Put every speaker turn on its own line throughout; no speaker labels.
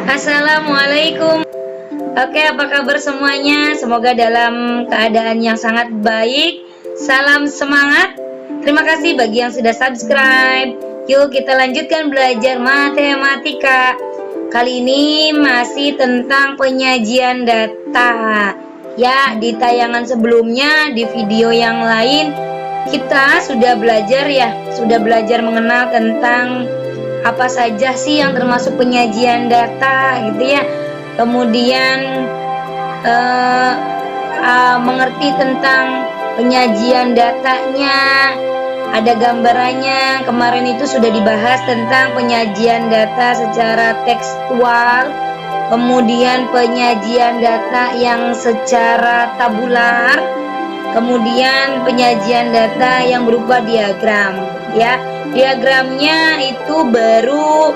Assalamualaikum. Oke, apa kabar semuanya? Semoga dalam keadaan yang sangat baik. Salam semangat. Terima kasih bagi yang sudah subscribe. Yuk kita lanjutkan belajar matematika. Kali ini masih tentang penyajian data. Ya, di tayangan sebelumnya, di video yang lain kita sudah belajar mengenal tentang apa saja sih yang termasuk penyajian data gitu ya. Kemudian mengerti tentang penyajian datanya, ada gambarannya. Kemarin itu sudah dibahas tentang penyajian data secara tekstual, kemudian penyajian data yang secara tabular, kemudian penyajian data yang berupa diagram ya. Diagramnya itu baru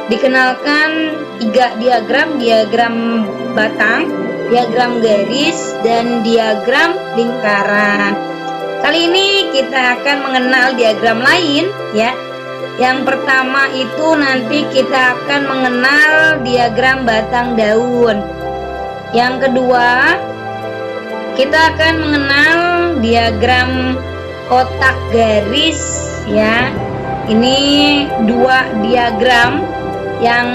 dikenalkan 3 diagram: diagram batang, diagram garis, dan diagram lingkaran. Kali ini kita akan mengenal diagram lain ya. Yang pertama itu nanti kita akan mengenal diagram batang daun. Yang kedua kita akan mengenal diagram kotak garis ya. Ini 2 diagram yang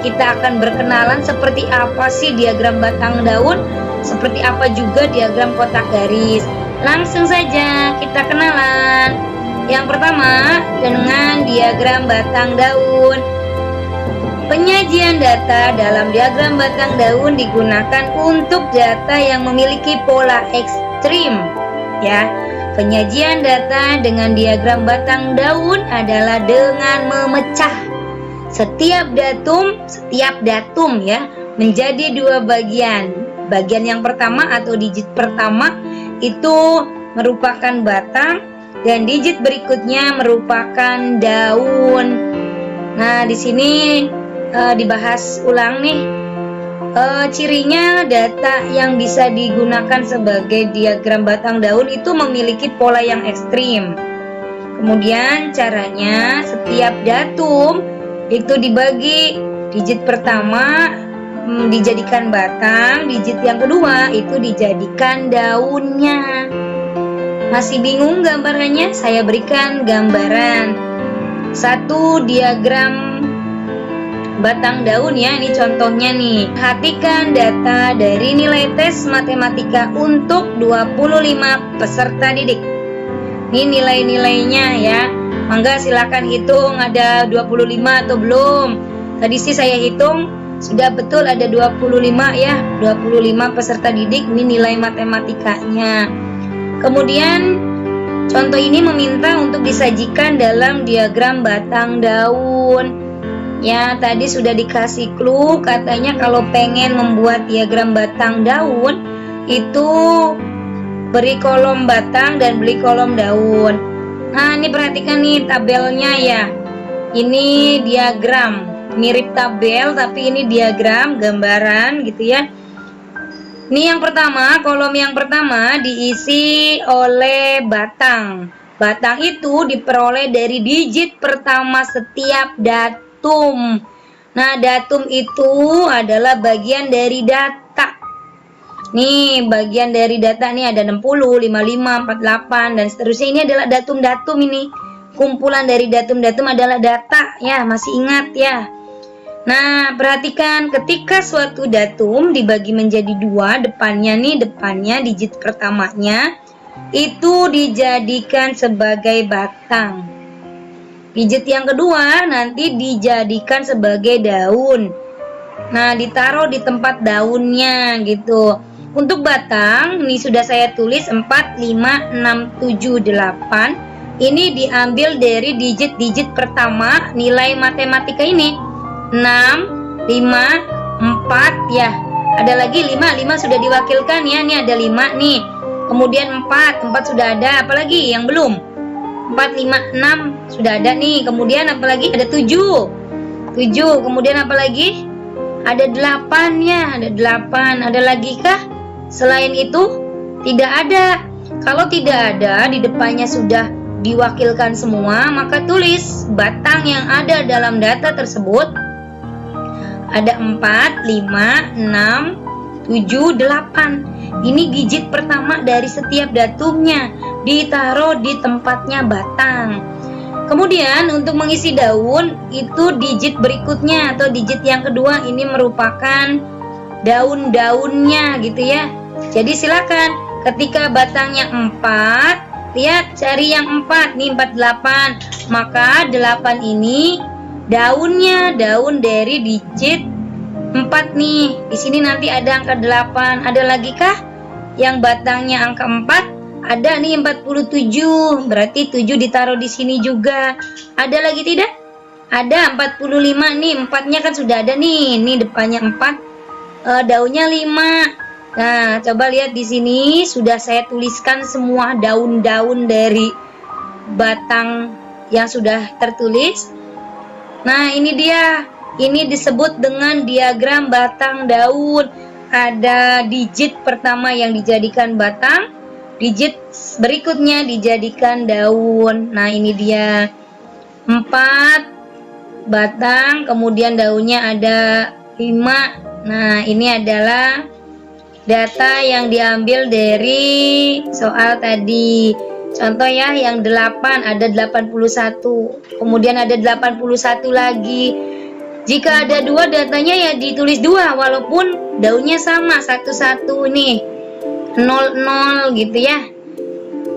kita akan berkenalan seperti apa sih diagram batang daun, seperti apa juga diagram kotak garis. Langsung saja kita kenalan. Yang pertama dengan diagram batang daun. Penyajian data dalam diagram batang daun digunakan untuk data yang memiliki pola ekstrim ya. Penyajian data dengan diagram batang daun adalah dengan memecah setiap datum ya menjadi 2 bagian. Bagian yang pertama atau digit pertama itu merupakan batang dan digit berikutnya merupakan daun. Nah, di sini dibahas ulang nih. Cirinya data yang bisa digunakan sebagai diagram batang daun itu memiliki pola yang ekstrim. Kemudian caranya setiap datum itu dibagi, digit pertama dijadikan batang, digit yang kedua itu dijadikan daunnya. Masih bingung gambarannya? Saya berikan gambaran. 1 diagram batang daun ya, ini contohnya nih. Perhatikan data dari nilai tes matematika untuk 25 peserta didik. Ini nilai-nilainya ya. Mangga silakan hitung ada 25 atau belum. Tadi sih saya hitung sudah betul ada 25 ya. 25 peserta didik, ini nilai matematikanya. Kemudian contoh ini meminta untuk disajikan dalam diagram batang daun. Ya, tadi sudah dikasih clue, katanya kalau pengen membuat diagram batang daun itu beri kolom batang dan beri kolom daun. Nah, ini perhatikan nih tabelnya ya. Ini diagram, mirip tabel tapi ini diagram, gambaran gitu ya. Ini yang pertama, kolom yang pertama diisi oleh batang. Batang itu diperoleh dari digit pertama setiap datum. Nah, datum itu adalah bagian dari data. Nih, bagian dari data nih ada 60, 55, 48 dan seterusnya. Ini adalah datum-datum ini. Kumpulan dari datum-datum adalah data ya, masih ingat ya. Nah, perhatikan ketika suatu datum dibagi menjadi 2, depannya digit pertamanya itu dijadikan sebagai batang. Digit yang kedua nanti dijadikan sebagai daun. Nah, ditaruh di tempat daunnya gitu. Untuk batang ini sudah saya tulis 4, 5, 6, 7, 8. Ini diambil dari digit-digit pertama nilai matematika ini. 6, 5, 4 ya. Ada lagi 5 sudah diwakilkan ya. Ini ada 5 nih. Kemudian 4 sudah ada, apalagi yang belum? 4, 5, 6 sudah ada nih. Kemudian apalagi? Ada 7. Kemudian apalagi? Ada 8 ya. Ada 8. Ada lagi kah? Selain itu tidak ada. Kalau tidak ada, di depannya sudah diwakilkan semua, maka tulis batang yang ada dalam data tersebut Ada 4, 5, 6, 7, 8. Ini digit pertama dari setiap datumnya, ditaruh di tempatnya batang. Kemudian untuk mengisi daun, itu digit berikutnya atau digit yang kedua ini merupakan daun-daunnya gitu ya. Jadi silakan ketika batangnya 4, lihat cari yang 4 nih, 48. Maka 8 ini daunnya, daun dari digit 4 nih. Di sini nanti ada angka 8. Ada lagi kah yang batangnya angka 4? Ada nih 47. Berarti 7 ditaruh di sini juga. Ada lagi tidak? Ada 45 nih. 4-nya kan sudah ada nih. Ini depannya 4, daunnya 5. Nah, coba lihat di sini sudah saya tuliskan semua daun-daun dari batang yang sudah tertulis. Nah, ini dia. Ini disebut dengan diagram batang daun. Ada digit pertama yang dijadikan batang, digit berikutnya dijadikan daun. Nah, ini dia 4 batang, kemudian daunnya ada 5. Nah, ini adalah data yang diambil dari soal tadi. Contoh ya, yang 8 ada 81, kemudian ada 81 lagi. Jika ada 2 datanya ya ditulis 2 walaupun daunnya sama, 11 nih, 00 gitu ya.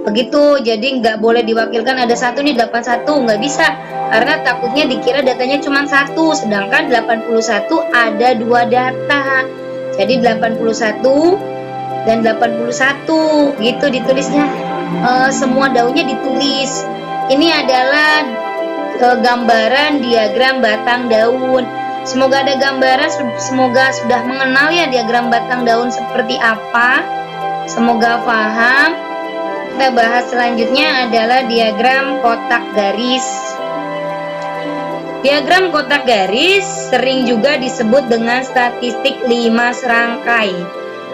Begitu, jadi nggak boleh diwakilkan ada 1 nih 81, nggak bisa. Karena takutnya dikira datanya cuma 1, sedangkan 81 ada 2 data. Jadi 81 dan 81 gitu ditulisnya. Semua daunnya ditulis. Ini adalah gambaran diagram batang daun. Semoga ada gambaran, semoga sudah mengenal ya diagram batang daun seperti apa. Semoga paham. Kita bahas selanjutnya adalah diagram kotak garis. Diagram kotak garis sering juga disebut dengan statistik 5 serangkai.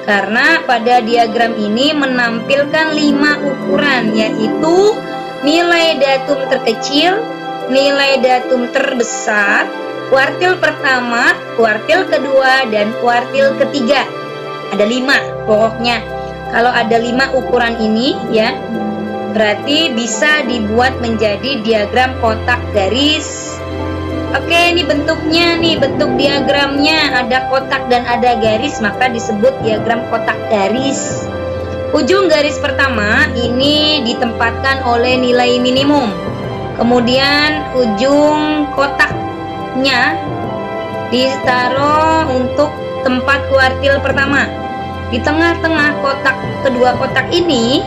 Karena pada diagram ini menampilkan 5 ukuran, yaitu nilai datum terkecil, nilai datum terbesar, kuartil pertama, kuartil kedua, dan kuartil ketiga. Ada 5 pokoknya. Kalau ada 5 ukuran ini ya, berarti bisa dibuat menjadi diagram kotak garis. Oke, ini bentuknya nih, bentuk diagramnya ada kotak dan ada garis, maka disebut diagram kotak garis. Ujung garis pertama ini ditempatkan oleh nilai minimum. Kemudian ujung kotaknya ditaruh untuk tempat kuartil pertama. Di tengah-tengah kotak, kedua kotak ini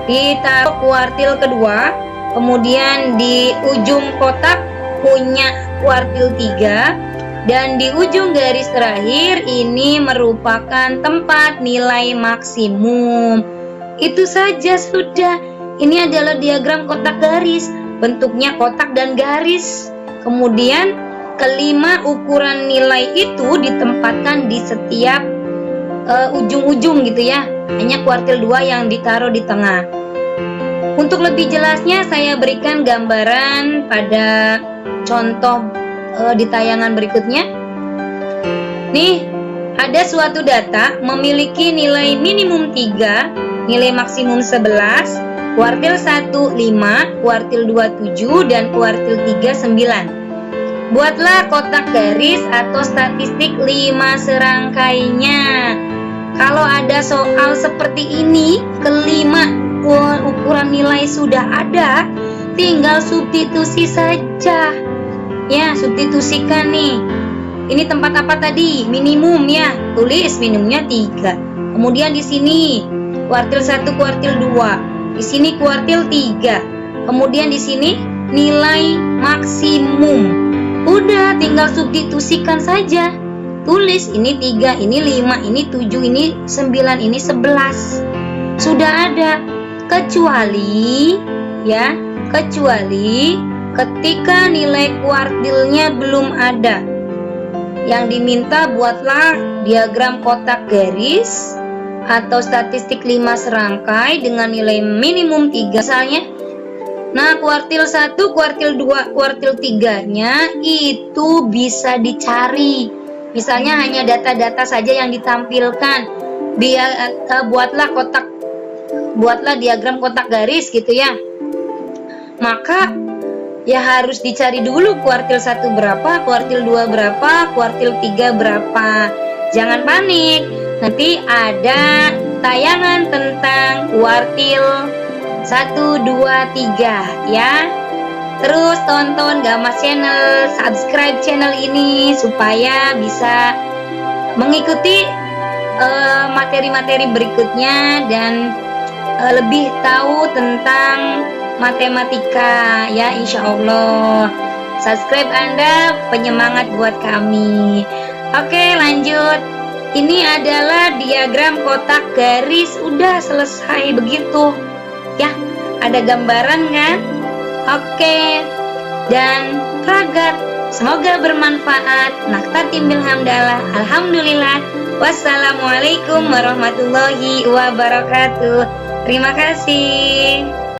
ditaruh kuartil kedua. Kemudian di ujung kotak punya kuartil 3, dan di ujung garis terakhir ini merupakan tempat nilai maksimum. Itu saja sudah. Ini adalah diagram kotak garis, bentuknya kotak dan garis. Kemudian kelima ukuran nilai itu ditempatkan di setiap ujung-ujung gitu ya. Hanya kuartil 2 yang ditaruh di tengah. Untuk lebih jelasnya saya berikan gambaran pada contoh di tayangan berikutnya. Nih, ada suatu data memiliki nilai minimum 3, nilai maksimum 11, kuartil 1 5, kuartil 2 7, dan kuartil 3 9. Buatlah kotak garis atau statistik 5 serangkainya. Kalau ada soal seperti ini, kelima ukuran nilai sudah ada, tinggal substitusi saja. Ya, substitusikan nih. Ini tempat apa tadi? Minimum ya. Tulis minimumnya 3. Kemudian di sini kuartil 1, kuartil 2. Di sini kuartil 3. Kemudian di sini nilai maksimum. Udah, tinggal substitusikan saja. Tulis ini 3, ini 5, ini 7, ini 9, ini 11. Sudah ada. Kecuali ya, kecuali ketika nilai kuartilnya belum ada. Yang diminta buatlah diagram kotak garis atau statistik 5 serangkai dengan nilai minimum 3 misalnya. Nah, kuartil 1, kuartil 2, kuartil 3-nya itu bisa dicari. Misalnya hanya data-data saja yang ditampilkan. Buatlah diagram kotak garis gitu ya. Maka ya harus dicari dulu kuartil 1 berapa, kuartil 2 berapa, kuartil 3 berapa. Jangan panik, nanti ada tayangan tentang kuartil 1, 2, 3 ya. Terus tonton Gamas Channel, subscribe channel ini supaya bisa mengikuti materi-materi berikutnya dan lebih tahu tentang matematika ya, insya Allah. Subscribe Anda penyemangat buat kami. Oke, lanjut. Ini adalah diagram kotak garis, udah selesai begitu ya. Ada gambaran kan? Oke, dan ragat. Semoga bermanfaat. Naktatim bilhamdalah. Alhamdulillah. Wassalamualaikum warahmatullahi wabarakatuh. Terima kasih.